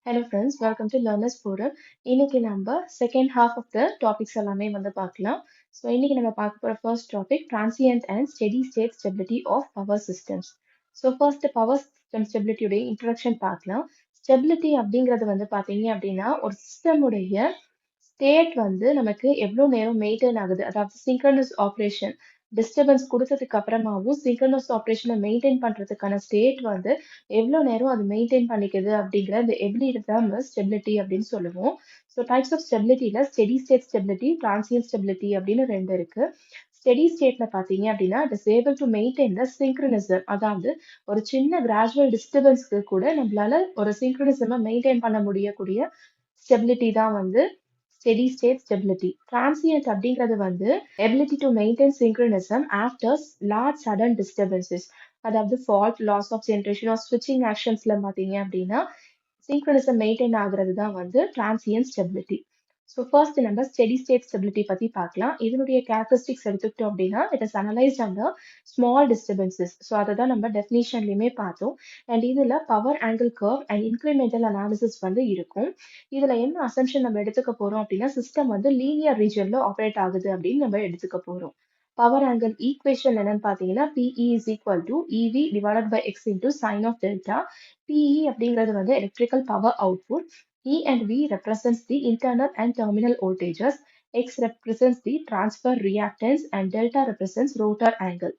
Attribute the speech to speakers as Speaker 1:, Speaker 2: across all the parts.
Speaker 1: Hello friends, welcome to Learners Forum. இன்னைக்கு நம்ம second half of the topics எல்லாமே பார்க்கலாம். ஸோ இன்னைக்கு நம்ம பார்க்க போகிற first topic transient and steady state stability of power systems. So first power system ஸ்டெபிலிட்டியுடைய இன்ட்ரடக்ஷன் பார்க்கலாம். ஸ்டெபிலிட்டி அப்படிங்கிறது பார்த்தீங்க அப்படின்னா ஒரு சிஸ்டமுடைய ஸ்டேட் நமக்கு எவ்வளோ நேரம் மெயின்டைன் ஆகுது, அதாவது சிங்க்ரனஸ் ஆப்ரேஷன் டிஸ்டர்பன்ஸ் கொடுத்ததுக்கு அப்புறமாவும் சிங்க்ரனஸ் ஆப்ரேஷனை மெயின்டைன் பண்றதுக்கான ஸ்டேட் எவ்வளோ நேரம் அது மெயின்டைன் பண்ணிக்குது அப்படிங்கிற அந்த எபிலிட்டி தான் ஸ்டெபிலிட்டி அப்படின்னு சொல்லுவோம். ஸோ டைப்ஸ் ஆஃப் ஸ்டெபிலிட்டியில steady state stability, transient stability அப்படின்னு ரெண்டு இருக்கு. ஸ்டெடி ஸ்டேட்ல பாத்தீங்க அப்படின்னா it is able to maintain the synchronism, அதாவது ஒரு சின்ன கிராஜுவல் டிஸ்டர்பன்ஸ்க்கு கூட நம்மளால ஒரு சிங்க்ரனிசமை மெயின்டைன் பண்ண முடியக்கூடிய ஸ்டெபிலிட்டி தான் steady state stability. Transient அப்படிங்கிறது ability to maintain synchronism after large sudden disturbances. அதாவது fault, loss of generation or switching actionsல பார்த்தீங்க அப்படின்னா synchronism maintain ஆகுறது தான் transient stability. ஸோ ஃபர்ஸ்ட் நம்ம ஸ்டெடி ஸ்டேட் ஸ்டெபிலிட்டி பத்தி பார்க்கலாம். இதனுடைய கேரக்டரிஸ்டிக்ஸ் எடுத்துக்கிட்டோம் அப்படின்னா it is analyst under small disturbances. So அதை தான் நம்ம டெஃபினிஷன்லையுமே பார்த்தோம். அண்ட் இதுல power angle curve and incremental analysis இருக்கும். இதுல என்ன அசம்ஷன் நம்ம எடுத்துக்க போறோம் அப்படின்னா சிஸ்டம் லீனியர் ரீஜன்ல ஆப்ரேட் ஆகுது அப்படின்னு நம்ம எடுத்துக்க போறோம். பவர் ஆங்கிள் ஈக்குவேஷன் என்னன்னு பார்த்தீங்கன்னா PE is equal to EV divided by X into sin of delta. PE அப்படிங்கிறது electrical power output. E and V represents the internal and terminal voltages, X represents the transfer reactance and delta represents rotor angle.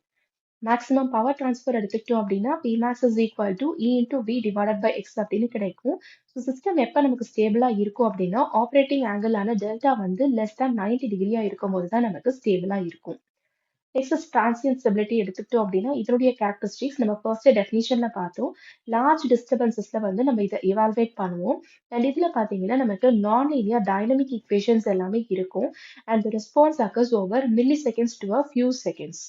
Speaker 1: Maximum power transfer எடுத்துக்கிட்டோம் அப்படின்னா Pmax is equal to E into V divided by X அப்படின்னு கிடைக்கும். So system எப்போ நமக்கு ஸ்டேபிளா இருக்கும் அப்படின்னா operating angle ஆன delta less than 90 டிகிரியா இருக்கும் போது தான் நமக்கு ஸ்டேபிளா இருக்கும். நெக்ஸ்ட் டிரான்சியன்ட் ஸ்டெபிலிட்டி எடுத்துக்கிட்டோம் அப்படின்னா இதனுடைய கேரக்டரிஸ்டிக்ஸ் நம்ம ஃபர்ஸ்ட் டெஃபினிஷன்ல பார்த்தோம். லார்ஜ் டிஸ்டர்பன்சஸ்ல நம்ம இதை எவால்வேட் பண்ணுவோம். அண்ட் இதுல பாத்தீங்கன்னா நமக்கு நான் லீனியர் டைனமிக் ஈக்குவேஷன்ஸ் எல்லாமே இருக்கும். And response occurs over milli seconds to a few seconds.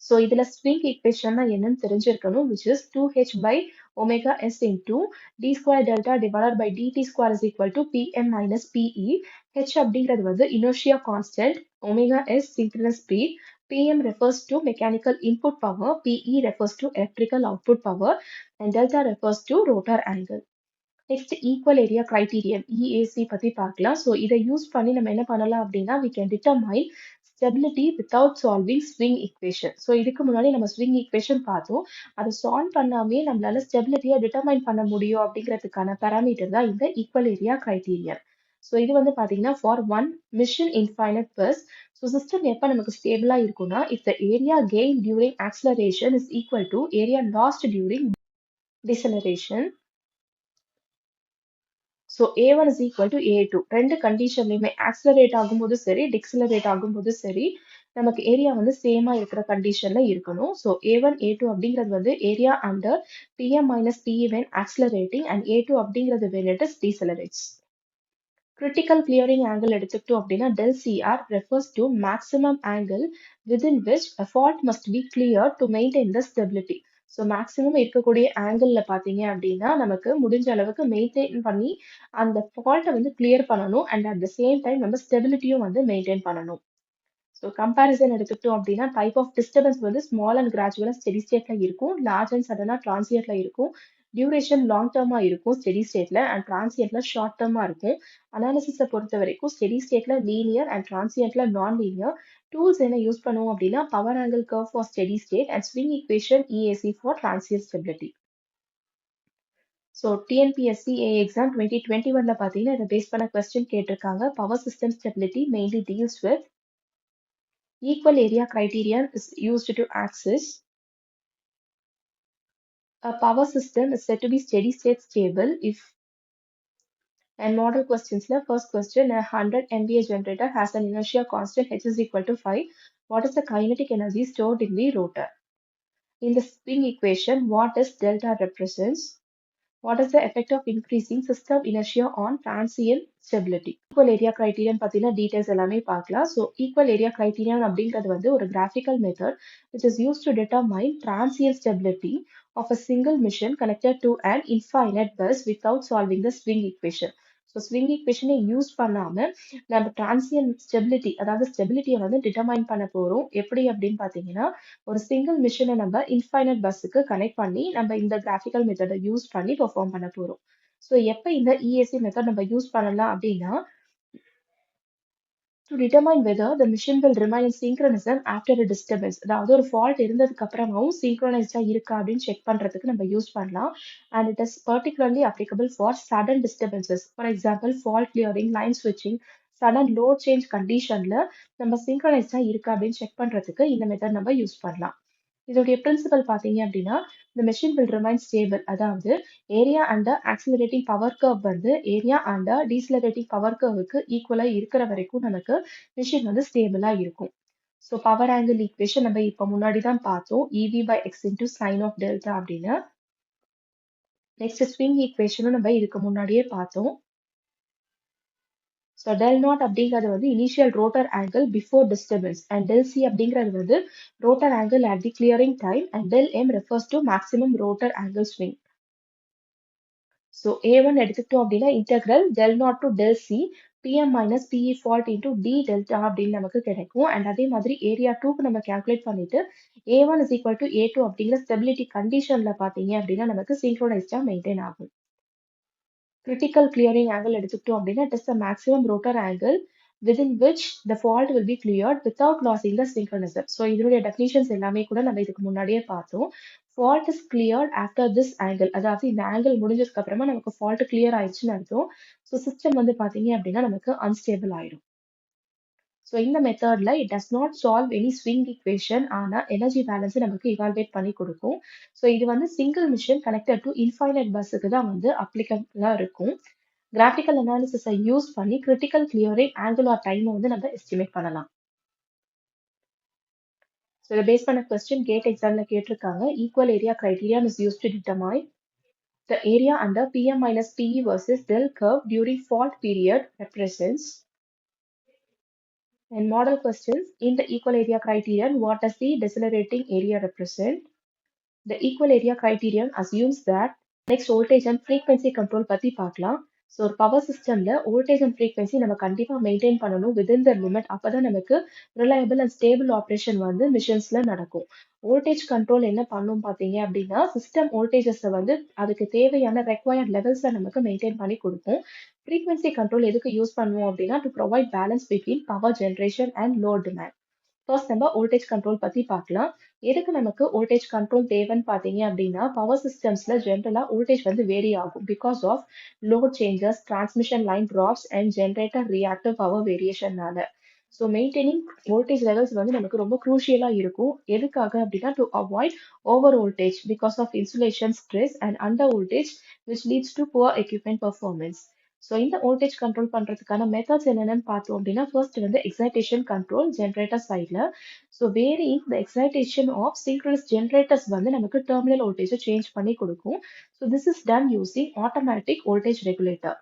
Speaker 1: So இதுல ஸ்விங் ஈக்குவேஷன்னா என்னன்னு தெரிஞ்சிருக்கணும், which is 2h by omega s into d square delta divided by dt square is equal to Pm minus Pe. h அப்படிங்கிறது inertia constant, omega s synchronous speed, Pm refers to mechanical input power, Pe refers to electrical output power, and delta refers to rotor angle. Next equal area criterion EAC பத்தி பார்க்கலாம். So இதை use பண்ணி நம்ம என்ன பண்ணலாம் அப்படின்னா we can determine stability without solving swing equation. So இதுக்கு முன்னாடி நம்ம swing equation பார்த்தோம். அதை சால்வ் பண்ணாமே நம்மளால ஸ்டெபிலிட்டியை டிட்டர்மைன் பண்ண முடியும் அப்படிங்கிறதுக்கான பேராமீட்டர் தான் இந்த ஈக்குவல் ஏரியா கிரைட்டீரியன். ஸோ இது பாத்தீங்கன்னா for one mission infinite bus. So system எப்போ நமக்கு ஸ்டேபிளா இருக்கும்னா if the area gained during acceleration is equal to area lost during deceleration. So A1 is equal to A2. ரெண்டு கண்டிஷன்லையுமே accelerate ஆகும்போது சரி டிக்சலரேட் ஆகும்போது சரி நமக்கு ஏரியா சேமா இருக்கிற கண்டிஷன்ல இருக்கணும். ஸோ A1 A2 அப்படிங்கிறது area under Pm minus Pe when accelerating and A2 அப்படிங்கிறது when it is decelerates. Critical clearing angle எடுத்துக்கிட்டோம் அப்படின்னா del CR refers to maximum angle within which a fault must be cleared to maintain the stability. So maximum இருக்கக்கூடிய angle பார்த்தீங்க அப்படின்னா நமக்கு முடிஞ்ச அளவுக்கு maintain பண்ணி அந்த ஃபால்ட்டை கிளியர் பண்ணணும். And at the same time நம்ம ஸ்டெபிலிட்டியும் மெயின்டைன் பண்ணணும். ஸோ கம்பேரிசன் எடுத்துக்கிட்டோம் அப்படின்னா type of disturbance small and கிராஜுவலாக ஸ்டெடி ஸ்டேட்ல இருக்கும், லார்ஜ் அண்ட் சடனா டிரான்சியன்ட்ல இருக்கும், டியூரேஷன் லாங் டேர்மா இருக்கும் ஸ்டெடி ஸ்டேட்ல அண்ட் டிரான்சியன்ட்ல ஷார்ட் டேர்மா இருக்கும். அனாலிசிஸை பொறுத்த வரைக்கும் ஸ்டெடி ஸ்டேட்ல லீனியர் அண்ட் டிரான்சியன்ட்ல நான் லீனியர். டூல்ஸ் என்ன யூஸ் பண்ணுவோம் அப்படின்னா power angle curve for steady state and swing equation EAC for transient stability. So TNPSC exam 2021ல பார்த்தீங்கன்னா இதை பேஸ் பண்ண கொஸ்டின் கேட்டிருக்காங்க. Power system stability mainly deals with equal area criterion is used to access a power system is said to be steady state stable if, and model questions la first question, a 100 MVA generator has an inertia constant H is equal to 5. What is the kinetic energy stored in the rotor? In the spring equation, what is delta represents? What is the effect of increasing system inertia on transient stability? Equal area criterion பத்தின details எல்லாமே பார்க்கலாம். So equal area criterion அப்படிங்கிறது ஒரு graphical method which is used to determine transient stability of a single mission connected to an infinite bus without solving the swing equation. So swing ஈக்குவேஷனை use பண்ணாம நம்ம transient stability, அதாவது ஸ்டெபிலிட்டியை determine பண்ண போறோம். எப்படி அப்படின்னு பார்த்தீங்கன்னா ஒரு சிங்கிள் மிஷினை நம்ம இன்ஃபைனட் பஸ்ஸுக்கு கனெக்ட் பண்ணி நம்ம இந்த கிராஃபிக்கல் மெத்தடை யூஸ் பண்ணி பெர்ஃபார்ம் பண்ண போறோம். ஸோ எப்போ இந்த EAC மெத்தட் நம்ம யூஸ் பண்ணலாம் அப்படின்னா, to determine whether the machine will remain in synchronism after a disturbance. அதாவது ஒரு ஃபால்ட் இருந்ததுக்கு அப்புறமாவும் சிங்க்ரோனைஸ்டா இருக்கா அப்படின்னு செக் பண்றதுக்கு நம்ம யூஸ் பண்ணலாம். And it is particularly applicable for sudden disturbances. For example, fault clearing, line switching, sudden load change கண்டிஷன்ல நம்ம சிங்க்ரோனைஸ்டா இருக்கா அப்படின்னு செக் பண்றதுக்கு இந்த மெத்தட் நம்ம யூஸ் பண்ணலாம். இதோடைய பிரின்சிபல் பார்த்தீங்க அப்படின்னா, the machine will remain stable. அதாவது area and accelerating power curve வந்து ஏரியா அண்ட் டீசலரேட்டிங் பவர் கர்வுக்கு ஈக்குவலா இருக்கிற வரைக்கும் நமக்கு மிஷின் வந்து ஸ்டேபிளா இருக்கும். ஸோ பவர் ஆங்கிள் ஈக்குவேஷன் நம்ம இப்போ முன்னாடி தான் பார்த்தோம், EV by X into sin of delta அப்படின்னு. நெக்ஸ்ட் ஸ்விங் ஈக்குவேஷனும் நம்ம இதுக்கு முன்னாடியே பார்த்தோம். ஸோ del நாட் அப்படிங்கிறது வந்து initial rotor angle before disturbance and del C அப்படிங்கிறது வந்து rotor angle at the clearing time and del M refers to maximum rotor angle swing. So A1 எடுத்துக்கிட்டோம் அப்படின்னா integral del not to del C PM minus PE fault into D delta அப்படின்னு நமக்கு கிடைக்கும். And அதே மாதிரி area 2க்கு நம்ம calculate பண்ணிட்டு A1 is equal to A2 அப்படிங்கிற ஸ்டெபிலிட்டி கண்டிஷன்ல பார்த்தீங்க அப்படின்னா நமக்கு சிங்க்ரோனைஸ்டா மெயின்டைன் ஆகும். Critical clearing angle எடுத்துக்கிட்டோம் அப்படின்னா it is the maximum rotor angle within which the fault will be cleared without losing the synchronism. So இதனுடைய டெஃபினிஷன்ஸ் எல்லாமே கூட நம்ம இதுக்கு முன்னாடியே பார்த்தோம். fault is cleared after this angle. அதாவது இந்த ஆங்கிள் முடிஞ்சதுக்கு அப்புறமா நமக்கு fault clear ஆயிடுச்சுன்னு அர்த்தம். ஸோ சிஸ்டம் வந்து பார்த்தீங்க அப்படின்னா நமக்கு unstable ஆயிடும். ஸோ இந்த மெத்தட்ல it does not solve any swing equation, ஆனால் எனர்ஜி பேலன்ஸ் நமக்கு இவால்வேட் பண்ணி கொடுக்கும். ஸோ இது வந்து single machine connected to infinite பஸ்ஸுக்கு தான் வந்து அப்ளிகபிளா இருக்கும். கிராஃபிக்கல் அனாலிசிஸை யூஸ் பண்ணி கிரிட்டிக்கல் கிளியரிங் ஆங்குலார் டைமை வந்து நம்ம எஸ்டிமேட் பண்ணலாம். ஸோ இதை பேஸ் பண்ண கொஸ்டின் கேட் எக்ஸாம்ல கேட்டிருக்காங்க. Equal area criteria is use to determine the area under PM minus PE versus del curve during fault period represents. And model questions, in the equal area criterion, what does the decelerating area represent? The equal area criterion assumes that next voltage and frequency control பத்தி பார்க்கலாம். So ஒரு power சிஸ்டம்ல voltage and frequency நம்ம கண்டிப்பா maintain பண்ணணும் within the limit. அப்பதான் நமக்கு reliable and stable operation வந்து மிஷின்ஸ்ல நடக்கும். வோல்டேஜ் கண்ட்ரோல் என்ன பண்ணும் பார்த்தீங்க அப்படின்னா, சிஸ்டம் வோல்டேஜஸை வந்து அதுக்கு தேவையான ரெக்வயர்ட் லெவல்ஸ்ல நமக்கு மெயின்டைன் பண்ணி கொடுக்கும். ஃப்ரீக்வன்சி கண்ட்ரோல் எதுக்கு யூஸ் பண்ணுவோம் அப்படின்னா, to provide balance between power generation and load demand. First நம்ம வோல்டேஜ் கண்ட்ரோல் பத்தி பார்க்கலாம். எதுக்கு நமக்கு வோல்டேஜ் கண்ட்ரோல் தேவைன்னு பார்த்தீங்க அப்படின்னா, பவர் சிஸ்டம்ஸ்ல ஜென்ரலா வோல்டேஜ் வந்து வேரி ஆகும் because of load changes, transmission line drops and generator reactive power வேரியேஷன்னால. ஸோ மெயின்டைனிங் வோல்டேஜ் லெவல்ஸ் வந்து நமக்கு ரொம்ப க்ரூஷியலா இருக்கும். எதுக்காக அப்படின்னா, to avoid over voltage because of insulation stress and under voltage which leads to poor equipment performance. So இந்த voltage control பண்றதுக்கான மெத்தட்ஸ் என்னென்னு பார்த்தோம் அப்படின்னா, ஃபர்ஸ்ட் வந்து எக்ஸைட்டேஷன் கண்ட்ரோல் ஜென்ரேட்டர் சைட்ல. So varying the excitation of synchronous generators வந்து நமக்கு டெர்மினல் வோல்டேஜை சேஞ்ச் பண்ணி கொடுக்கும். So this is done using automatic voltage regulator.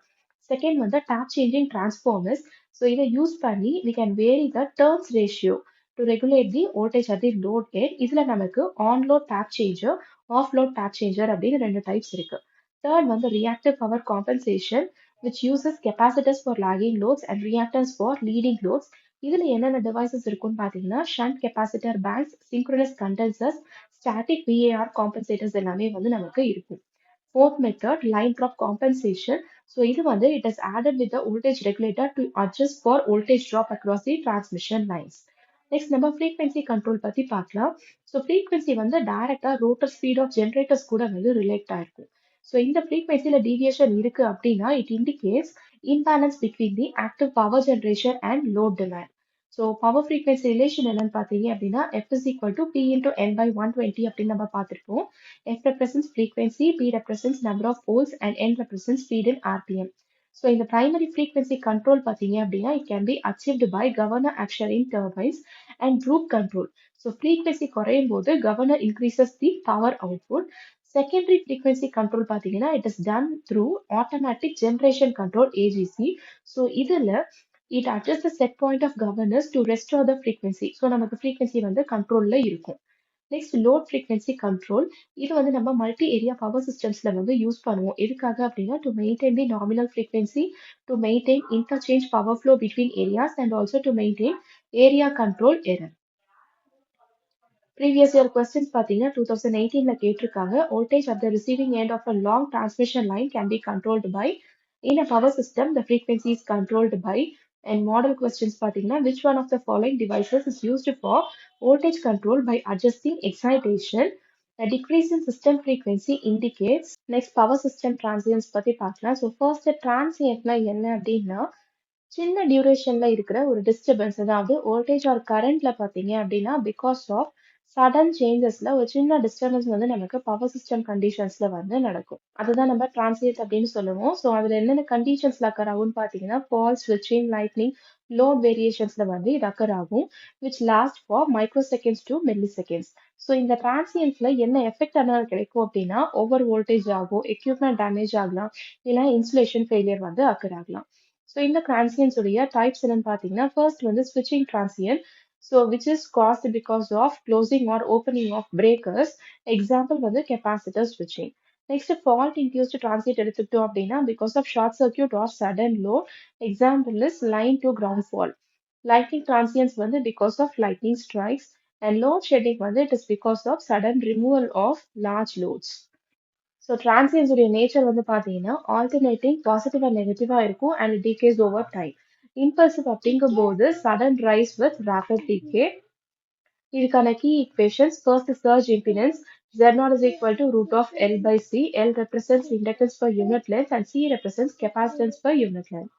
Speaker 1: Second வந்து டேப் சேஞ்சிங் டிரான்ஸ்ஃபார்மர்ஸ். ஸோ இதை யூஸ் பண்ணி we can vary the turns ratio to regulate the voltage at the load end. இதுல நமக்கு on load tap changer, off load tap changer அப்படின்னு ரெண்டு types இருக்கு. Third வந்து reactive power compensation which uses capacitors for lagging loads and reactance for leading loads. இதுல என்னென்ன devices இருக்குன்னு பார்த்தீங்கன்னா, shunt capacitor banks, synchronous condensers, static VAR காம்பன்சேட்டர்ஸ் எல்லாமே வந்து நமக்கு இருக்கும். Fourth method line drop compensation. So இது வந்து it is added with the voltage regulator to adjust for voltage drop across the transmission lines. Next நம்ம frequency control பத்தி பார்க்கலாம். So frequency வந்து டைரக்டா ரோட்டர் ஸ்பீட் ஆஃப் ஜென்ரேட்டர்ஸ் கூட வந்து relate ஆயிருக்கும். ஸோ இந்த ஃப்ரீக்வன்சியில் டீவியேஷன் இருக்கு அப்படின்னா it indicates imbalance between the active power generation and load demand. So power frequency relation என்னன்னு பார்த்தீங்க அப்படின்னா, F is equal to P into N by 120 அப்படின்னு நம்ம பார்த்துருப்போம். F represents frequency, P represents number of poles and N represents speed in RPM. So இந்த primary frequency control பார்த்தீங்க அப்படின்னா it can be achieved by governor action in turbines and group control. So frequency குறையும் போது governor increases the power output. Secondary frequency control பார்த்தீங்கன்னா it is done through automatic generation control AGC. So இதுல it adjusts the set point of governors to restore the frequency. So நமக்கு frequency வந்து கண்ட்ரோல்ல இருக்கும். Next load frequency control. இது வந்து நம்ம multi area power சிஸ்டம்ஸ்ல வந்து யூஸ் பண்ணுவோம். எதுக்காக அப்படின்னா, to maintain the nominal frequency, to maintain interchange power flow between areas and also to maintain area control error. Previous year questions பார்த்தீங்கன்னா 2018ல கேட்டிருக்காங்க. Voltage at the receiving end of a long transmission line can be controlled by in a power system the frequency is controlled by and model questions பார்த்தீங்கன்னா which one of the following devices is used for voltage control by adjusting excitation. A decrease in system frequency indicates next power system transients பத்தி பார்க்கலாம். So first டிரான்சியன்ட்னா என்ன அப்படின்னா சின்ன டியூரேஷன்ல இருக்கிற ஒரு disturbance, அதாவது voltage R கரண்ட்ல பாத்தீங்க அப்படின்னா பிகாஸ் ஆஃப் சடன் சேஞ்சஸ்ல ஒரு சின்ன டிஸ்டர்பன்ஸ் வந்து நமக்கு பவர் சிஸ்டம் கண்டிஷன்ஸ்ல வந்து நடக்கும். அதுதான் நம்ம டிரான்சியன்ட் அப்படின்னு சொல்லுவோம். ஸோ அதுல என்னென்ன கண்டிஷன்ஸ்ல அக்கர் ஆகும்னு பாத்தீங்கன்னா ஃபால் ஸ்விட்சிங் லைட்னிங் லோட் வேரியேஷன்ஸ்ல வந்து இது அக்கர் ஆகும் which last for micro seconds to milli seconds. So இந்த டிரான்சியன்ட்ல என்ன எஃபெக்ட் ஆனால் கிடைக்கும் அப்படின்னா ஓவர் வோல்டேஜ் ஆகும், எக்யூப்மெண்ட் டேமேஜ் ஆகலாம், இல்லைன்னா இன்சுலேஷன் ஃபெயிலியர் வந்து அக்கர் ஆகலாம். ஸோ இந்த transients உடைய types என்னன்னு பார்த்தீங்கன்னா first வந்து switching transient, so which is caused because of closing or opening of breakers. Example வந்து capacitor switching. Next fault induced transient எடுத்துக்கிட்டோம் அப்படின்னா because of short circuit or sudden load. Example is line to ground fault. Lightning transients வந்து because of lightning strikes and load shedding வந்து it is because of sudden removal of large loads. So transients உடைய nature வந்து பார்த்தீங்கன்னா alternating positive and நெகட்டிவா இருக்கும் and decays over time. Impulsive அப்படிங்கும்போது sudden rise with rapid decay. இதுக்கான key equations first surge impedance Z0 is equal to root of L by C. L represents inductance per unit length and C represents capacitance per unit length.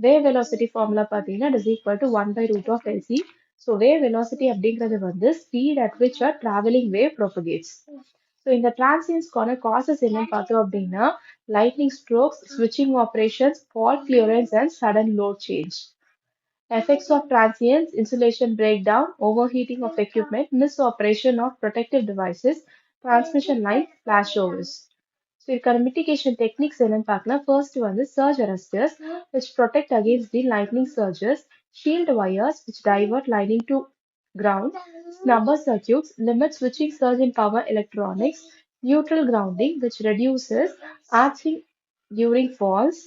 Speaker 1: Wave velocity formula பார்த்தீங்கன்னா it is equal to 1 by root of LC. So wave velocity அப்படிங்கிறது வந்து speed at which a traveling wave propagates. So இந்த டிரான்சியன்ஸ்க்கான causes என்னன்னு பார்த்தோம் அப்படின்னா lightning strokes, ஸ்விட்சிங் operations, fault clearance and sudden load change. Effects of transients, insulation breakdown, overheating of equipment, misoperation of protective devices, transmission line flashovers. So இதுக்கான mitigation techniques என்னன்னு பார்க்கலாம். First வந்து surge arresters which protect against the lightning surges, shield wires which divert lightning to ground, snubber circuits, limit switching surge in power electronics, neutral grounding which reduces arcing during falls,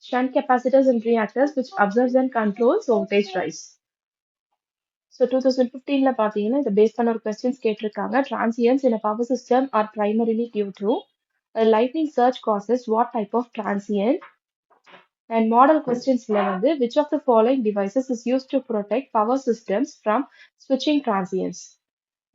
Speaker 1: shunt capacitors and reactors which observes and controls voltage rise. So 2015ல பார்த்தீங்கன்னா இதை base பண்ண ஒரு questions கேட்டிருக்காங்க. Transients in a power system are primarily due to a lightning surge causes what type of transient? And model questionsல வந்து which of the following devices is used to protect power systems from switching transients?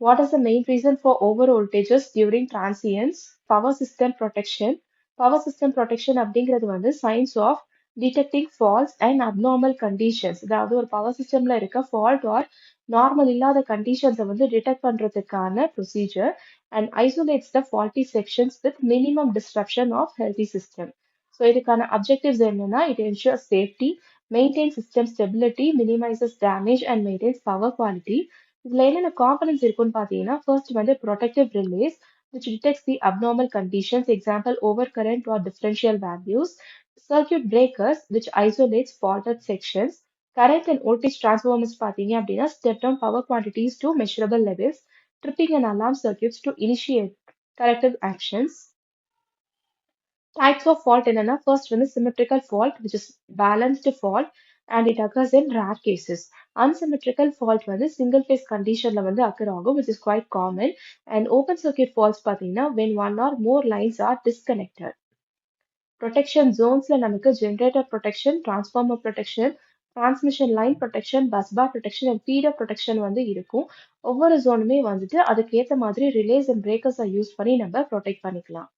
Speaker 1: What is the main reason for over voltages during transients? Power system protection. Power system protection அப்படிங்கிறது வந்து science of detecting faults and abnormal conditions. அதாவது ஒரு power சிஸ்டம்ல இருக்க fault R normal இல்லாத கண்டிஷன்ஸை வந்து detect பண்றதுக்கான procedure and isolates the faulty sections with minimum disruption of healthy system. So இதுக்கான அப்ஜெக்டிவ்ஸ் என்னன்னா it ensures safety, maintain system stability, minimises damage and maintains power quality. இதுல என்னென்ன components இருக்குன்னு பார்த்தீங்கன்னா first வந்து protective relays which detects the abnormal conditions, example overcurrent or differential values, circuit breakers which isolates faulted sections, current and voltage transformers பார்த்தீங்க அப்படின்னா step down power quantities to measurable levels, tripping and alarm circuits to initiate corrective actions. Types of fault என்னன்னா first வந்து symmetrical fault which is balanced fault and it occurs in rare cases. Unsymmetrical fault வந்து single phase conditionல வந்து occur ஆகும் which is quite common. And open circuit faults பார்த்தீங்கன்னா when one or more lines are disconnected. Protection ஜோன்ஸ்ல நமக்கு generator protection, transformer protection, transmission line protection, bus bar protection and feeder protection வந்து இருக்கும். ஒவ்வொரு ஜோனுமே வந்துட்டு அதுக்கு ஏத்த மாதிரி ரிலேஸ் அண்ட் பிரேக்கர்ஸை யூஸ் பண்ணி நம்ம ப்ரொடெக்ட் பண்ணிக்கலாம்.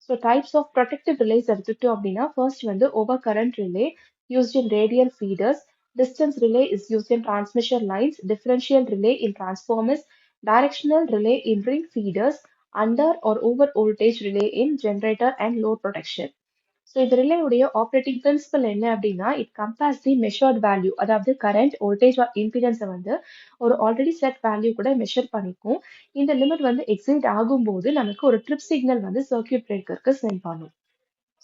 Speaker 1: ஸோ டைப்ஸ் ஆஃப் ப்ரொடெக்டிவ் ரிலேஸ் எடுத்துட்டோம் அப்படின்னா ஃபர்ஸ்ட் வந்து over current relay used in radial feeders, distance relay is used in transmission lines, differential relay in transformers, directional relay in ring feeders, under or over voltage relay in generator and load protection. So இது ரிலேவுடைய operating principle என்ன அப்படின்னா it compares the measured value, அதாவது current voltage இம்பிடன்ஸை வந்து ஒரு already set value கூட measure பண்ணிக்கும். இந்த லிமிட் வந்து எக்ஸிட் ஆகும்போது நமக்கு ஒரு ட்ரிப் சிக்னல் வந்து சர்க்யூட் பிரேக்கருக்கு சென்ட் பண்ணும்.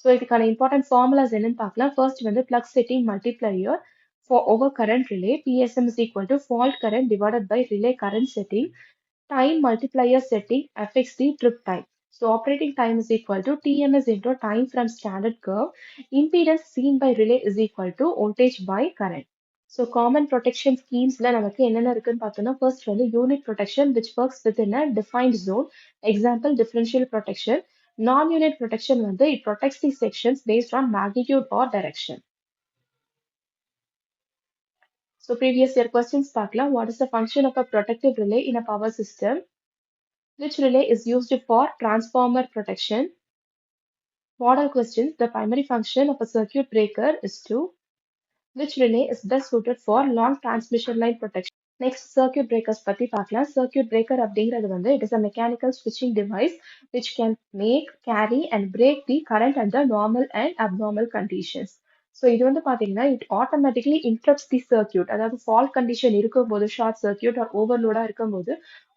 Speaker 1: ஸோ இதுக்கான இம்பார்ட்டன்ட் ஃபார்முலாஸ் என்னன்னு பார்க்கலாம். ஃபர்ஸ்ட் வந்து plug setting multiplier for over current relay PSM is equal to fault current divided by relay current setting. Time multiplier setting affects the trip time. So operating time is equal to TMS into time from standard curve. Impedance seen by relay is equal to voltage by current. So common protection ஸ்கீம்ஸ்ல நமக்கு என்னென்ன இருக்குன்னு பார்த்தோம்னா first வந்து unit protection which works within a defined zone. Example differential protection. Non unit protection வந்து it protects the sections based on magnitude or direction. So previous year questions பார்க்கலாம். What is the function of a protective relay in a power system? Which relay is used for transformer protection? Model questions. The primary function of a circuit breaker is to. Which relay is best suited for long transmission line protection? Next, circuit breakers பத்தி பார்க்கலாம். Circuit breaker அப்படிங்கிறது வந்து it is a mechanical switching device which can make, carry and break the current under normal and abnormal conditions. So இது வந்து பார்த்தீங்கன்னா it automatically interrupts the circuit. அதாவது fault condition இருக்கும்போது short circuit R ஓவர்லோடா இருக்கும்போது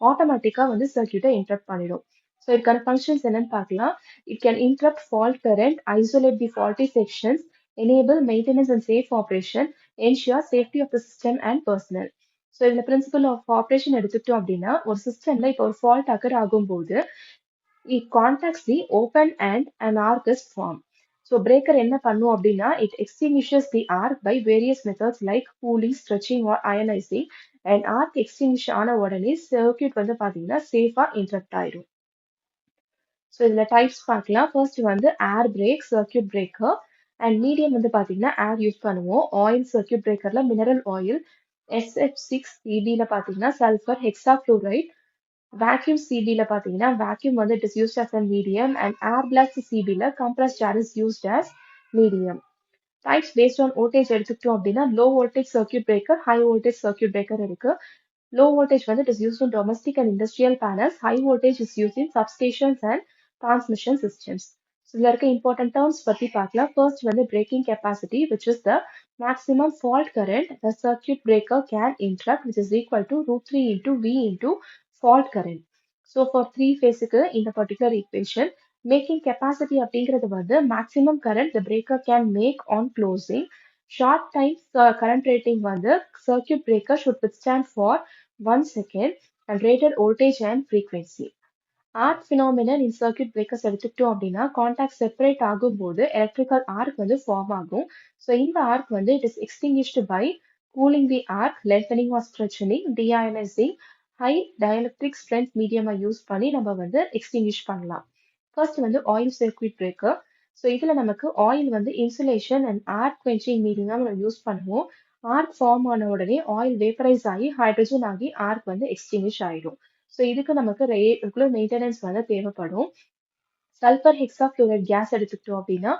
Speaker 1: ஆட்டோமேட்டிக்கா வந்து சர்க்யூட்டை interrupt பண்ணிடும். ஸோ இதுக்கான functions என்னன்னு பார்க்கலாம். It can interrupt fault current, isolate the faulty sections, enable maintenance and safe operation, ensure safety of the system and personnel. So இதுல பிரின்சிபல் ஆஃப் ஆப்ரேஷன் எடுத்துக்கிட்டோம் அப்படின்னா ஒரு சிஸ்டம்ல இப்போ ஒரு ஃபால்ட் அக்கர் ஆகும்போது it contacts the open and and arc is form. So breaker என்ன பண்ணும் அப்படின்னா it extinguishes the arc by various methods like cooling, stretching or ionizing. And arc extinguish ஆன உடனே சர்க்யூட் வந்து பாத்தீங்கன்னா சேஃபா இன்டரப்ட் ஆயிடும். ஸோ இதுல டைப்ஸ் பார்க்கலாம். ஃபர்ஸ்ட் வந்து air break, circuit breaker. And medium வந்து பாத்தீங்கன்னா ஏர் யூஸ் பண்ணுவோம். ஆயில் சர்க்யூட் பிரேக்கர்ல மினரல் ஆயில். SF6 CBல பாத்தீங்கன்னா சல்ஃபர் ஹெக்ஸாஃப்ளூரைட். வேக்யூம் CBல பாத்தீங்கன்னா வேக்யூம் வந்து it is used as a medium and air blast CBல compressed air is used as medium. Types based on voltage எடுத்துக்கிட்டோம் அப்படின்னா low voltage circuit breaker, high voltage circuit breaker இருக்கு. Low voltage when it is used in domestic and industrial panels. High voltage is used in substations and transmission systems. So there are important terms பத்தி பார்க்கலாம். First வந்து breaking capacity, which is the maximum fault current the circuit breaker can interrupt, which is equal to root 3 into V into fault current. So for three phase in the particular equation, making capacity அப்படிங்கிறது வந்து maximum current the breaker can make on closing. Short time current rating வந்து circuit breaker should withstand for 1 second and rated voltage and frequency. Arc phenomenon in circuit breakers எடுத்துக்கிட்டோம் அப்படின்னா contact separate ஆகும்போது electrical arc வந்து form ஆகும். So இந்த arc வந்து it is extinguished by cooling the arc, lengthening or stretching, deionizing, high dielectric strength மீடியமை use பண்ணி நம்ம வந்து எக்ஸ்டிங்விஷ் பண்ணலாம். ஃபர்ஸ்ட் வந்து ஆயில் சர்க்யூட் பிரேக்கர். ஸோ இதுல நமக்கு ஆயில் வந்து இன்சுலேஷன் அண்ட் ஆர்க் குவென்ச்சிங் மீடியமா நம்ம யூஸ் பண்ணுவோம். ஆர்க் ஃபார்ம் ஆன உடனே ஆயில் வேப்பரைஸ் ஆகி ஹைட்ரஜன் ஆகி ஆர்க் வந்து எக்ஸ்டிங்விஷ் ஆயிடும். ஸோ இதுக்கு நமக்கு ரெகுலர் மெயின்டெனன்ஸ் வந்து தேவைப்படும். சல்ஃபர் ஹெக்ஸாஃப்ளூரைட் கேஸ் எடுத்துக்கிட்டோம் அப்படின்னா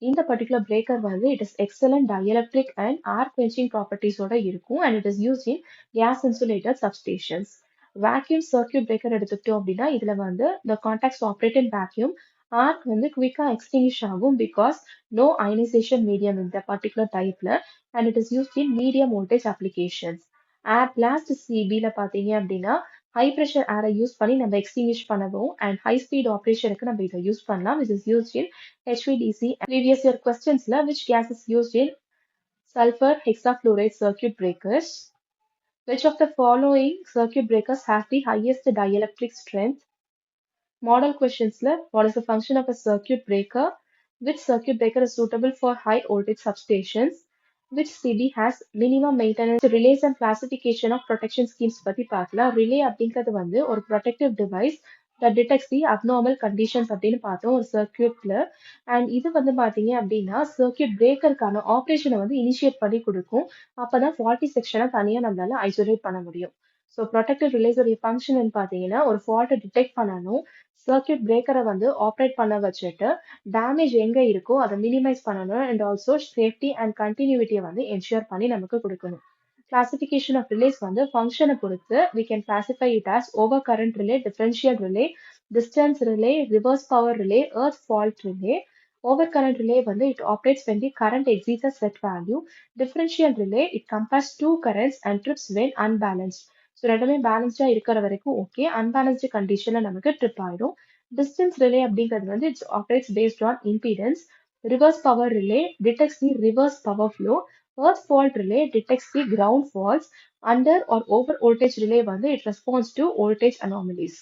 Speaker 1: இந்த பர்டிகுலர் பிரேக்கர் வந்து it is excellent dielectric and arc quenching ப்ராப்பர்ட்டிஸோட இருக்கும் and it is used in gas insulated substations. Vacuum circuit breaker எடுத்துக்கிட்டோம் அப்படின்னா இதுல வந்து the contacts operate in vacuum. Arc வந்து குவிக்கா எக்ஸ்டிங்விஷ் ஆகும் பிகாஸ் நோ அயனைசேஷன் மீடியம் இந்த பர்டிகுலர் டைப்ல and it is used in medium voltage applications. Air blast சிபில பாத்தீங்க அப்படின்னா ஹை ப்ரெஷர் ஏரை யூஸ் பண்ணி நம்ம எக்ஸ்டிங்விஷ் பண்ணவும் அண்ட் ஹை ஸ்பீட் ஆப்ரேஷனுக்கு நம்ம இதை யூஸ் பண்ணலாம். This is used in HVDC. Previous year questionsல which gas is used in sulfur hexafluoride circuit breakers? Which of the following circuit breakers has the highest dielectric strength? Model questionsல what is the function of a circuit breaker? Which circuit breaker is suitable for high voltage substations? Which CB has minimum maintenance? Relays and classification of protection schemes பத்தி பார்க்கலாம். Relay அப்படிங்கிறது வந்து ஒரு protective device that detects the abnormal conditions அப்படின்னு பார்த்தோம் ஒரு சர்க்யூட்ல. And இது வந்து பாத்தீங்க அப்படின்னா சர்க்யூட் பிரேக்கருக்கான ஆப்ரேஷனை வந்து இனிஷியேட் பண்ணி கொடுக்கும். அப்பதான் ஃபால்ட்டி செக்ஷனை தனியா நம்மளால ஐசோலேட் பண்ண முடியும். ஸோ ப்ரொடெக்டிவ் ரிலேஸோடைய ஃபங்க்ஷன் பார்த்தீங்கன்னா ஒரு ஃபால்ட்டை டிடெக்ட் பண்ணணும், சர்க்யூட் பிரேக்கரை வந்து ஆப்ரேட் பண்ண வச்சுட்டு டேமேஜ் எங்க இருக்கோ அதை மினிமைஸ் பண்ணணும் அண்ட் ஆல்சோ சேஃப்டி அண்ட் கண்டினியூட்டியை வந்து என்ஷூர் பண்ணி நமக்கு கொடுக்கணும். கிளாசிபிகேஷன் ஆஃப் ரிலேஸ் வந்து ஃபங்க்ஷனை பொறுத்து we can classify it as overcurrent relay, differential relay, distance relay, reverse power relay, earth fault relay. Overcurrent relay வந்து it operates when the current exceeds a set value. Differential relay it compares two currents and trips when unbalanced. So ரெண்டுமே பேலன்ஸ்டா இருக்கிற வரைக்கும் okay, unbalanced கண்டிஷன்ல நமக்கு trip ஆயிடும். Distance relay அப்படிங்கிறது வந்து it's operates based on impedance. Reverse power relay detects the reverse power flow. Earth fault relay detects the ground faults. Under or over voltage relay வந்து it responds to voltage anomalies.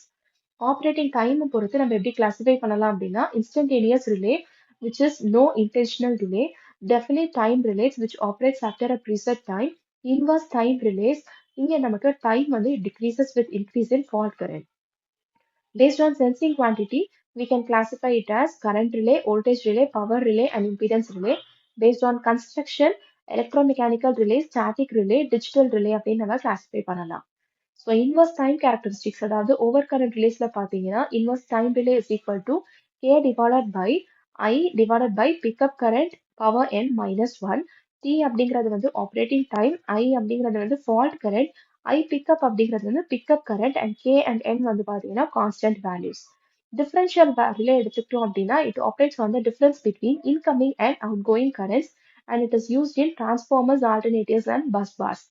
Speaker 1: Operating time பொறுத்து நம்ம எப்படி classify பண்ணலாம் அப்படின்னா instantaneous relay which is no intentional delay, definite time relays which operates after a preset time, Inverse time relays, இங்க நமக்கு time வந்து it decreases with increase in fault current. Based on sensing quantity, we can classify it as current relay, voltage relay, power relay, and impedance relay. Based on construction, electromechanical relay, static relay, digital relay அப்படின்னு நம்ம classify பண்ணலாம். So inverse time characteristics அதாவது over current ரிலேஸ்ல பார்த்தீங்கன்னா inverse time relay is equal to K divided by I divided by pickup current power N minus one. T அப்படிங்கிறது வந்து operating time, ஐ அப்படிங்கிறது வந்து ஃபால்ட் கரண்ட், ஐ பிக்கப் அப்படிங்கிறது வந்து pickup current, and K and N வந்து பார்த்தீங்கன்னா கான்ஸ்டன்ட் வேல்யூஸ். டிஃபரன்ஷியல் ரிலே எடுத்துக்கிட்டோம் அப்படின்னா it operates on the difference between incoming and outgoing currents and it is used in transformers, alternatives and bus bars.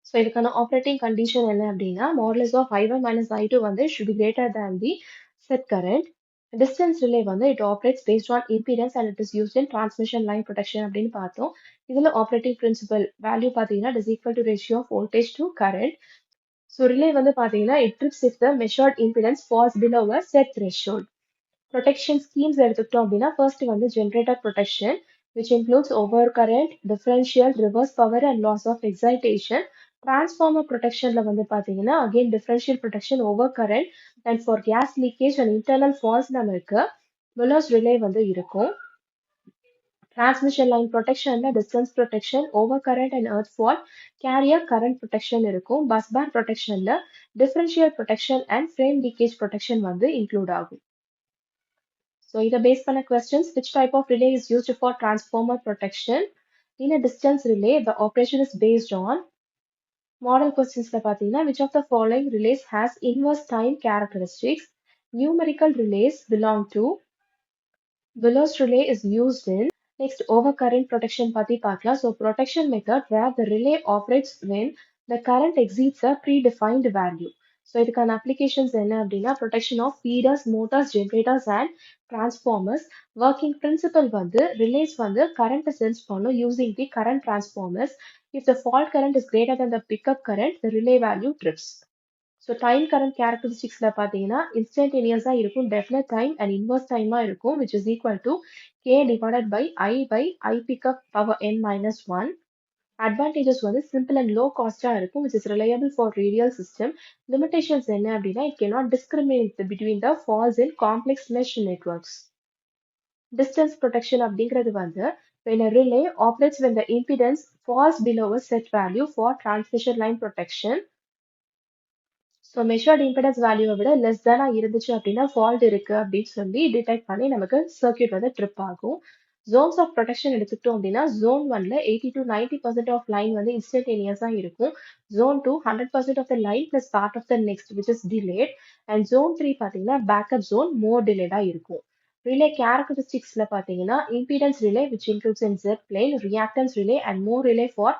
Speaker 1: So இதுக்கான operating condition என்ன அப்படின்னா modulus of I1 minus I2 வந்து should be greater than the set current. Distance relay வந்து it operates based on impedance and it is used in transmission line protection அப்படின்னு பார்த்தோம். இதுல operating principal value பார்த்தீங்கன்னா it is equal to ratio of voltage to current. So relay வந்து பார்த்தீங்கன்னா it trips if the measured impedance falls below a set threshold. Protection schemes எடுத்துக்கிட்டோம் அப்படின்னா first வந்து generator protection which includes overcurrent, differential, reverse power and loss of excitation. Transformer protectionல வந்து பார்த்தீங்கன்னா again differential protection, overcurrent and for gas leakage and internal faults நமக்கு Willows relay வந்து இருக்கும். Transmission line protectionல distance protection, overcurrent and earth fault, carrier current protection இருக்கும். Bus bar protectionல differential protection and frame leakage protection வந்து include ஆகும். So either based on a questions, which type of relay is used for transformer protection? In a distance relay, the operation is based on model questions. Which of the following relays has inverse time characteristics? Numerical relays belong to Willows relay is used in. Next, overcurrent protection பத்தி பார்க்கலாம். So protection method where the relay operates when the current exceeds a predefined value. So இதுக்கான applications என்ன அப்படின்னா protection of feeders, motors, generators and transformers. Working principle வந்து relays வந்து current sense பண்ணும் using the current transformers. If the fault current is greater than the pickup current, the relay value trips. So time current கேரக்டரிஸ்டிக்ஸில் பார்த்தீங்கன்னா இன்ஸ்டன்டேனியஸாக இருக்கும், definite time and inverse டைமாக இருக்கும் which is equal to K divided by I pickup power N minus one. Advantages வந்து simple and low காஸ்டாக இருக்கும் which is reliable for radial system. Limitations என்ன அப்படின்னா it cannot discriminate between the faults in complex mesh networks. Distance protection அப்படிங்கிறது வந்து when a relay operates when the impedance falls below a set value for transmission line protection. So measured impedance வேல்யூவை விட less தானா இருந்துச்சு அப்படின்னா fault இருக்கு அப்படின்னு சொல்லி டிடெக்ட் பண்ணி நமக்கு சர்க்கியூட் வந்து ட்ரிப் ஆகும். ஜோன்ஸ் ஆஃப் ப்ரொடெக்ஷன் எடுத்துக்கிட்டோம் அப்படின்னா ஜோன் 1ல 80 to 90% ஆஃப் லைன் வந்து இன்ஸ்டன்டேனியஸா இருக்கும். Zone 2 100% of the line plus part of the next which is delayed. And zone 3 பார்த்தீங்கன்னா பேக்கப் ஜோன் மோர் டிலேடா இருக்கும். ரிலே கேரக்டரிஸ்டிக்ஸ்ல பார்த்தீங்கன்னா impedance relay which includes in Z plane, reactance relay and more relay for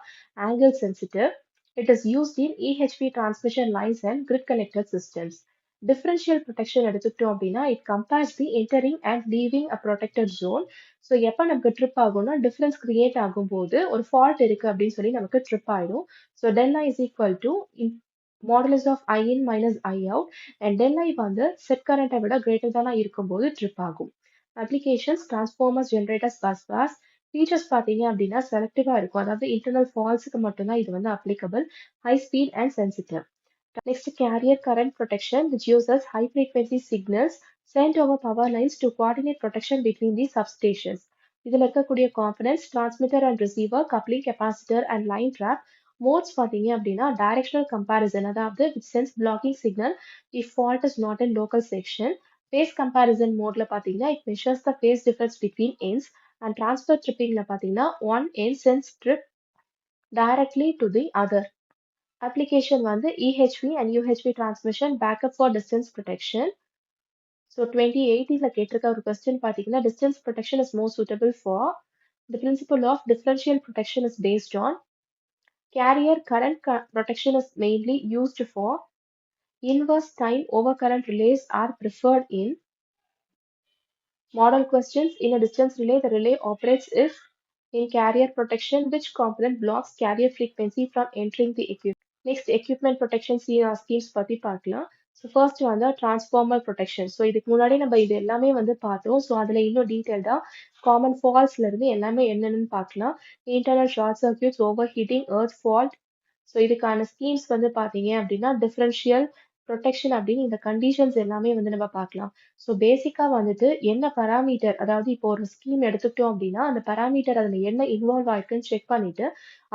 Speaker 1: angle sensitive. It is used in EHV transmission lines and grid connected systems. Differential protection எடுத்துக்கிட்டோம் அப்படின்னா it compares the entering and leaving a protected zone. So எப்போ நமக்கு trip ஆகும்னா difference create ஆகும்போது ஒரு fault இருக்கு அப்படின்னு சொல்லி நமக்கு ட்ரிப் ஆயிடும். So del I is equal to modulus of I in minus I out and del I வந்து செட் கரண்ட்டை விட கிரேட்டர் தானா இருக்கும்போது ட்ரிப் ஆகும். Applications transformers, generators, bus bars. Features பார்த்தீங்க அப்படின்னா செலக்டிவாக இருக்கும், அதாவது இன்டர்னல் ஃபால்ஸுக்கு மட்டும்தான் இது வந்து applicable, high speed and sensitive. Next carrier current protection which uses high frequency signals sent over power lines to coordinate protection between the substations. இதில் இருக்கக்கூடிய components transmitter and receiver, coupling capacitor and line trap. Modes பார்த்தீங்க அப்படின்னா directional comparison, அதாவது which sense blocking signal if fault is not in local section. phase comparison மோட்ல பார்த்தீங்கன்னா it measures the phase difference between ends and transfer trippingல பார்த்தீங்கன்னா one end sends trip directly to the other. Application வந்து EHV and UHV transmission backup for distance protection. So 2018ல கேட்டிருக்க ஒரு question பார்த்தீங்கன்னா distance protection is more suitable for the principle of differential protection is based on carrier current protection is mainly used for inverse time overcurrent relays are preferred in model questions. In a distance relay, the relay operates if in carrier protection, which component blocks carrier frequency from entering the equipment. Next, equipment protection schemes பத்தி பார்க்கலாம். So first வந்து transformer protection. So இதுக்கு முன்னாடி நம்ம இது எல்லாமே வந்து பார்த்தோம். ஸோ அதில் இன்னும் டீட்டெயில்டாக காமன் ஃபால்ஸ்ல இருந்து எல்லாமே என்னென்னு பார்க்கலாம். Internal short circuits, over heating, earth fault. So இதுக்கான ஸ்கீம்ஸ் வந்து பார்த்தீங்க அப்படின்னா டிஃபரன்ஷியல் ப்ரொடெக்ஷன் அப்படின்னு இந்த கண்டிஷன்ஸ் எல்லாமே வந்து நம்ம பார்க்கலாம். ஸோ பேசிக்காக வந்துட்டு என்ன பராமீட்டர், அதாவது இப்போ ஒரு ஸ்கீம் எடுத்துக்கிட்டோம் அப்படின்னா அந்த பராமீட்டர் அதில் என்ன இன்வால்வ் ஆயிருக்குன்னு செக் பண்ணிட்டு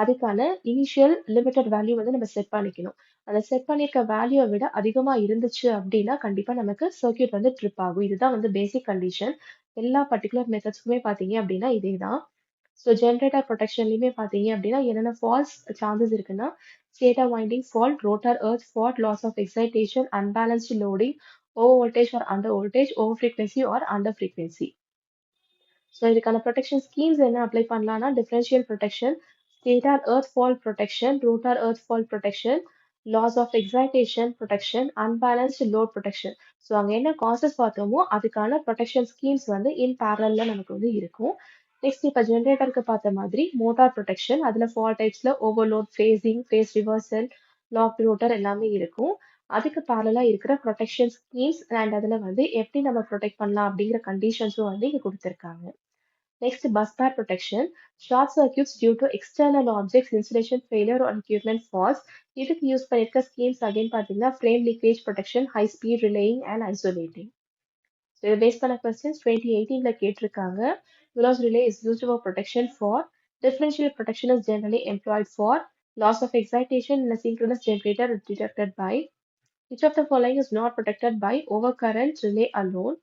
Speaker 1: அதுக்கான இனிஷியல் லிமிட்டட் வேல்யூ வந்து நம்ம செட் பண்ணிக்கணும். அந்த செட் பண்ணியிருக்க வேல்யூவை விட அதிகமாக இருந்துச்சு அப்படின்னா கண்டிப்பாக நமக்கு சர்க்யூட் வந்து ட்ரிப் ஆகும். இதுதான் வந்து பேசிக் கண்டிஷன். எல்லா பர்டிகுலர் மெத்தட்ஸ்க்குமே பார்த்தீங்க அப்படின்னா இதே தான். ஸோ ஜென்ரேட்டர் ப்ரொடெக்ஷன்லையுமே பார்த்தீங்க அப்படின்னா என்னென்ன ஃபால்ஸ் சான்சஸ் இருக்குன்னா stator winding fault, rotor earth fault, loss of excitation, unbalanced loading, over voltage or under voltage, over frequency or under frequency. So இதுக்கான ப்ரொடெக்ஷன் ஸ்கீம்ஸ் என்ன அப்ளை பண்ணலாம்னா differential protection, stator earth fault protection, rotor earth fault protection, loss of excitation protection, unbalanced load protection. So அங்கே என்ன causes பார்த்தோமோ அதுக்கான protection schemes வந்து இன் பேரல்ல நமக்கு வந்து இருக்கும். நெக்ஸ்ட் இப்போ ஜென்ரேட்டருக்கு பார்த்த மாதிரி மோட்டார் ப்ரொடெக்ஷன், அதில் ஃபால் டைப்ஸில் overload, phasing, phase reversal, lock rotor எல்லாமே இருக்கும். அதுக்கு பேரலாக இருக்கிற ப்ரொடெக்ஷன் ஸ்கீம்ஸ் அண்ட் அதில் வந்து எப்படி நம்ம ப்ரொடெக்ட் பண்ணலாம் அப்படிங்கிற கண்டிஷன்ஸும் வந்து இங்கே கொடுத்துருக்காங்க. Next, busbar protection. Short circuits due to external objects, insulation failure or equipment faults. இதுக்கு யூஸ் பண்ணிருக்க ஸ்கீம்ஸ் அகைன் பார்த்தீங்கன்னா flame leakage protection, high speed relaying and isolating. So இதை பேஸ் பண்ண கொஸ்டின்ஸ் 2018ல கேட்டிருக்காங்க. Willows relay is used for protection for differential protection is generally employed for loss of excitation in a synchronous generator detected by which of the following is not protected by overcurrent relay alone.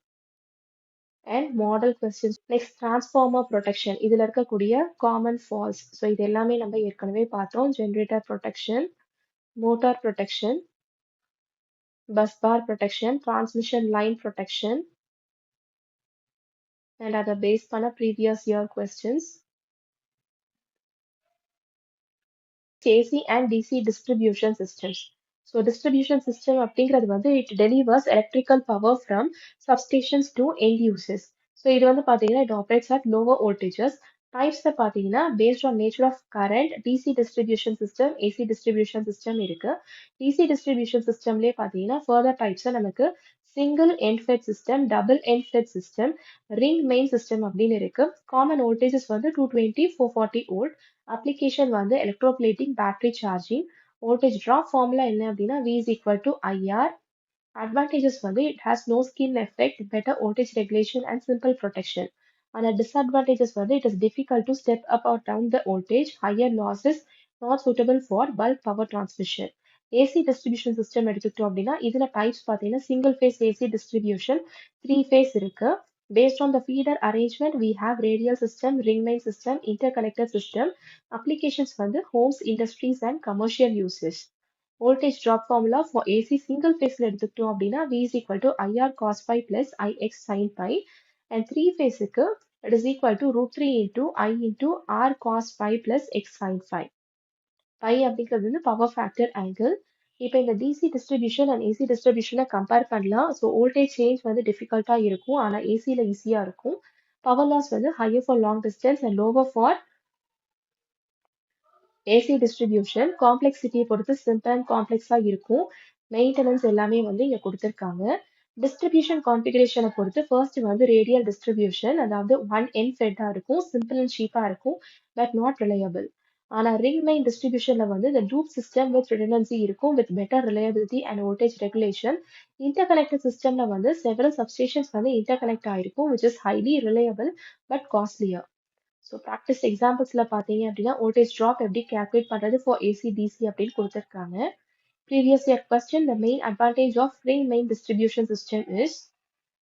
Speaker 1: And model questions. Next transformer protection. இதில் இருக்கக்கூடிய common falls. So இது எல்லாமே நம்ம ஏற்கனவே பார்த்தோம். Generator protection, motor protection, bus bar protection, transmission line protection and அதை base பண்ண previous year questions. AC and DC distribution systems. So distribution system அப்படிங்கிறது வந்து it delivers electrical power from substations to end users. So இது வந்து பார்த்தீங்கன்னா it operates at lower voltages. டைப்ஸை பார்த்தீங்கன்னா based on nature of current, DC distribution system, AC distribution system இருக்கு. DC distribution systemலேயே பார்த்தீங்கன்னா further டைப்ஸை நமக்கு single end fed system, double end fed system, ring main system அப்படின்னு இருக்கு. Common voltages வந்து 220, 440 volt. Application வந்து electroplating, battery charging. Voltage drop formula என்ன அப்படின்னா V is equal to IR. Advantages வந்து it has no skin effect, better voltage regulation and simple protection. ஆனால் disadvantages வந்து it is difficult to step up or down the voltage, higher losses, not suitable for bulk power transmission. AC distribution system எடுத்துக்கிட்டோம் அப்படின்னா இதுல types பார்த்தீங்கன்னா single phase AC distribution, 3 phase இருக்கு. Based on the feeder arrangement, we have radial system, ring main system, interconnector system. Applications வந்து homes, industries and commercial uses. Voltage drop formula for AC single phase எடுத்துக்கிட்டோம் அப்படின்னா V is equal to IR cos phi plus IX sin pi. And 3 phase க்கு it is equal to root 3 into I into R cos phi plus X sin phi. Pi அப்படிங்கிறது வந்து power factor angle. இப்போ இந்த DC distribution and AC டிஸ்ட்ரிபியூஷனை compare பண்ணலாம். So voltage change வந்து டிஃபிகல்ட்டாக இருக்கும், ஆனால் ஏசியில் ஈஸியாக இருக்கும். பவர் லாஸ் வந்து higher for long distance and lower for AC distribution. காம்ப்ளெக்சிட்டியை பொறுத்து சிம்பிள் அண்ட் காம்ப்ளெக்ஸாக இருக்கும். மெயின்டெனன்ஸ் எல்லாமே வந்து இங்கே கொடுத்துருக்காங்க. டிஸ்ட்ரிபியூஷன் கான்ஃபிகரேஷனை பொறுத்து ஃபர்ஸ்ட் வந்து ரேடியல் டிஸ்ட்ரிபியூஷன், அதாவது ஒன் என் ஃபெட்டாக இருக்கும், சிம்பிள் அண்ட் சீப்பாக இருக்கும், பட் நாட் ரிலையபிள். ஆனால் ரிங் மெயின் டிஸ்ட்ரிபியூஷன்ல வந்து இந்த லூப் சிஸ்டம் வித் ரிடண்டன்சி இருக்கும், with better reliability and voltage regulation. Interconnected சிஸ்டம்ல வந்து செவரல் சப்ஸ்டேஷன்ஸ் வந்து இன்டர்கனெக்ட் ஆயிருக்கும், which is highly reliable but costlier. So practice எக்ஸாம்பிள்ஸ்ல பார்த்தீங்க அப்படின்னா வோல்டேஜ் ட்ராப் எப்படி கால்குலேட் பண்றது ஃபார் AC DC அப்படின்னு கொடுத்துருக்காங்க. Previous year question, the main advantage of ring main distribution system is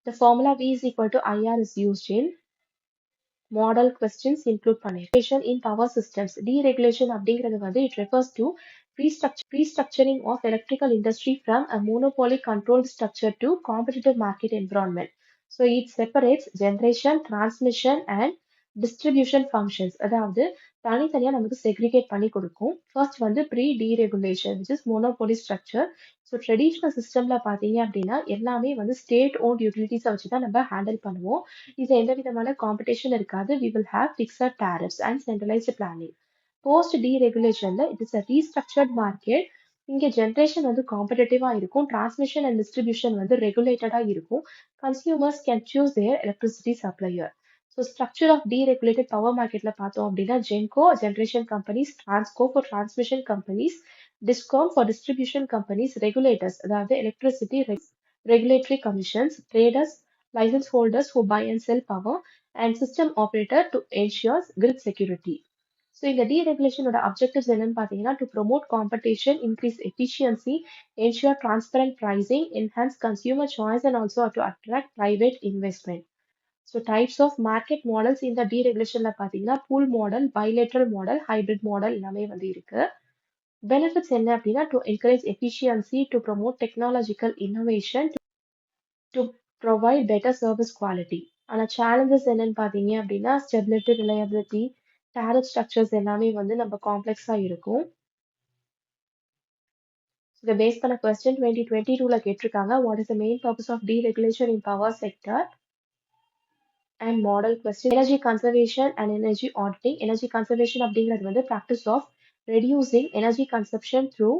Speaker 1: the formula V is equal to IR is used in model questions include பண்ணிருக்கேன். In power systems, deregulation அப்படிங்கிறது வந்து it refers to restructuring of electrical industry from a monopoly controlled structure to competitive market environment. So it separates generation, transmission and distribution functions. அதாவது தனித்தனியா நமக்கு segregate பண்ணி கொடுக்கும். First வந்து pre deregulation which is monopoly structure. So traditional சிஸ்டம்ல பார்த்தீங்க அப்படின்னா எல்லாமே வந்து ஸ்டேட் ஓன்ட் யூட்டிலிட்டிஸை வச்சு தான் நம்ம ஹேண்டில் பண்ணுவோம். இது எந்த விதமான காம்படிஷன் இருக்காது. We will have fixed tariffs and centralized planning. Post deregulationல it is a restructured market. இங்க ஜென்ரேஷன் வந்து காம்படிட்டிவா இருக்கும், டிரான்ஸ்மிஷன் அண்ட் டிஸ்ட்ரிபியூஷன் வந்து ரெகுலேட்டடா இருக்கும். Consumers can choose their electricity supplier. So structure of deregulated power மார்க்கெட்ல பார்த்தோம் அப்படின்னா genco generation companies, transco for transmission companies, discom for distribution companies, regulators அதாவது electricity regulatory commissions, traders, license holders who buy and sell power, and system operator to ensure grid security. So இந்த டீரெகுலேஷனோட objectives என்னன்னு பார்த்தீங்கன்னா to promote competition, increase efficiency, ensure transparent pricing, enhance consumer choice, and also to attract private investment. So types of market models இந்த டீரெகுலேஷன்ல பார்த்தீங்கன்னா pool model, bilateral model, hybrid model எல்லாமே வந்து இருக்கு. Benefits என்ன அப்படின்னா to encourage efficiency, to promote technological innovation, to provide better service quality. ஆனால் challenges என்னன்னு பார்த்தீங்க அப்படின்னா ஸ்டெபிலிட்டி, ரிலையபிலிட்டி, டேரிஃப் ஸ்ட்ரக்சர்ஸ் எல்லாமே வந்து நம்ம காம்ப்ளெக்ஸாக இருக்கும். இதை பேஸ் பண்ண கொஸ்டின் 2022ல கேட்டிருக்காங்க. What is the main purpose of deregulation in power sector and model question. Energy conservation and energy auditing. Energy conservation அப்படிங்கிறது வந்து practice of reducing energy consumption through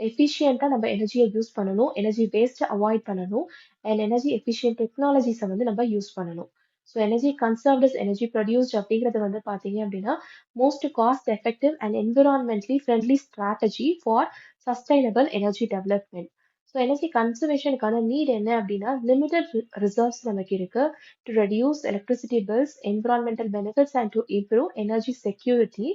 Speaker 1: எஃபிஷியண்டாக நம்ம எனர்ஜியை யூஸ் பண்ணணும், எனர்ஜி வேஸ்ட்டை அவாய்ட் பண்ணணும், அண்ட் எனர்ஜி எஃபிஷியன்ட் டெக்னாலஜிஸை வந்து நம்ம யூஸ் பண்ணணும். So energy conserved is energy produced அப்படிங்கிறது வந்து பார்த்தீங்க அப்படின்னா most cost effective and environmentally friendly strategy for sustainable energy development. So energy கன்சர்வேஷனுக்கான நீட் என்ன அப்படின்னா லிமிடெட் ரிசர்வ்ஸ் நமக்கு இருக்கு to reduce electricity bills, environmental benefits and to improve energy security.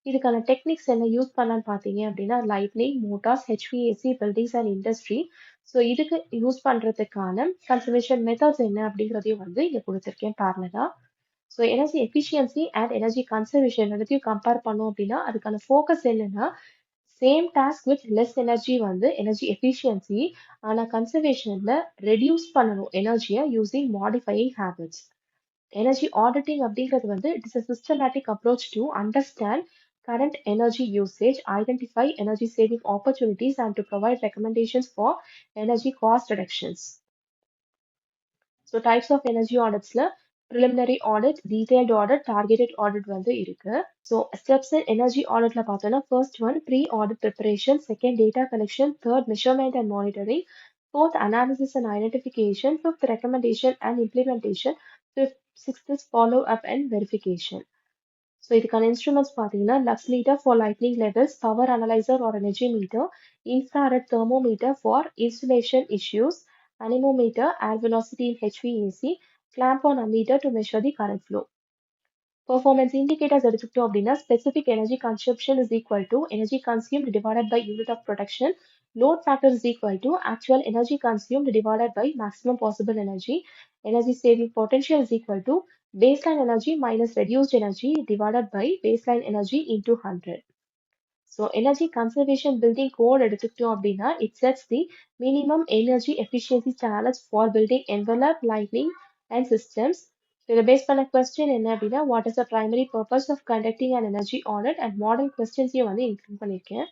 Speaker 1: இதுக்கான டெக்னிக்ஸ் என்ன யூஸ் பண்ணலான்னு பார்த்தீங்க அப்படின்னா lighting, motors, HVAC, buildings and industry. So இதுக்கு யூஸ் பண்ணுறதுக்கான கன்சர்வேஷன் மெத்தட்ஸ் என்ன அப்படிங்கிறதையும் வந்து இங்கே கொடுத்துருக்கேன் பேரலா. So energy efficiency and energy conservation ரெண்டுத்தையும் கம்பேர் பண்ணோம் அப்படின்னா அதுக்கான ஃபோக்கஸ் என்னன்னா same task with less energy வந்து எனர்ஜி எஃபிஷியன்சி, ஆனால் கன்சர்வேஷனில் ரெடியூஸ் பண்ணணும் எனர்ஜியை using modifying habits. Energy auditing அப்படிங்கிறது வந்து it is a systematic approach to understand current energy usage, identify energy saving opportunities, and to provide recommendations for energy cost reductions. So types of energy audits la preliminary audit, detailed audit, targeted audit வந்து இருக்கு. So steps in energy audit ல பார்த்தோம்னா first one pre-audit preparation, second data collection, third measurement and monitoring, fourth analysis and identification, fifth recommendation and implementation, sixth is follow up and verification. So இதுக்கான instruments பார்த்தீங்கன்னா lux meter for lightning levels, power analyser or energy meter, infrared thermometer for insulation issues, anemometer, air velocity in HVAC, clamp on ammeter to measure the current flow. Performance indicators எடுத்துக்கிட்டோம் அப்படின்னா specific energy consumption is equal to energy consumed divided by unit of production, load factor is equal to actual energy consumed divided by maximum possible energy, energy saving potential is equal to baseline energy minus reduced energy divided by baseline energy into 100. So energy conservation building code எடுத்துக்கிட்டோம் அப்படின்னா it sets the minimum energy efficiency standards for building envelope, lighting and systems. இதை base பண்ண question என்ன அப்படின்னா what is the primary purpose of conducting and energy audit and model கொஸ்டின்ஸையும் வந்து include பண்ணியிருக்கேன்.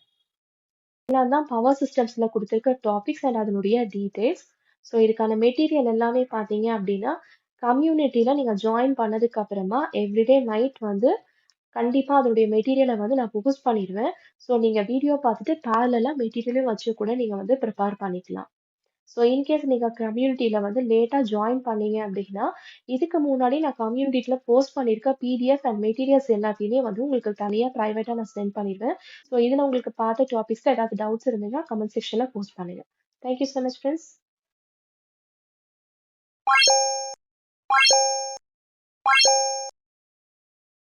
Speaker 1: இதெல்லாம் தான் பவர் சிஸ்டம்ஸ்ல கொடுத்துருக்க டாபிக்ஸ் அண்ட் அதனுடைய டீடைல்ஸ். ஸோ இதுக்கான மெட்டீரியல் எல்லாமே பார்த்தீங்க அப்படின்னா கம்யூனிட்டியில் நீங்கள் ஜாயின் பண்ணதுக்கு அப்புறமா எவ்ரிடே நைட் வந்து கண்டிப்பாக அதனுடைய மெட்டீரியலை வந்து நான் போஸ்ட் பண்ணிடுவேன். ஸோ நீங்கள் வீடியோ பார்த்துட்டு பேரலாக மெட்டீரியலும் வச்சு கூட நீங்கள் வந்து ப்ரிப்பேர் பண்ணிக்கலாம். ஸோ இன்கேஸ் நீங்கள் கம்யூனிட்டியில் வந்து லேட்டாக ஜாயின் பண்ணீங்க அப்படின்னா இதுக்கு முன்னாடி நான் கம்யூனிட்டியில் போஸ்ட் பண்ணியிருக்க பிடிஎஃப் அண்ட் மெட்டீரியல்ஸ் எல்லாத்தையுமே வந்து உங்களுக்கு தனியாக ப்ரைவேட்டாக நான் சென்ட் பண்ணிடுவேன். ஸோ இதில் உங்களுக்கு பார்த்த டாபிக்ஸில் ஏதாவது டவுட்ஸ் இருந்ததுன்னா கமெண்ட் செக்ஷனில் போஸ்ட் பண்ணுங்கள். Thank you so much friends.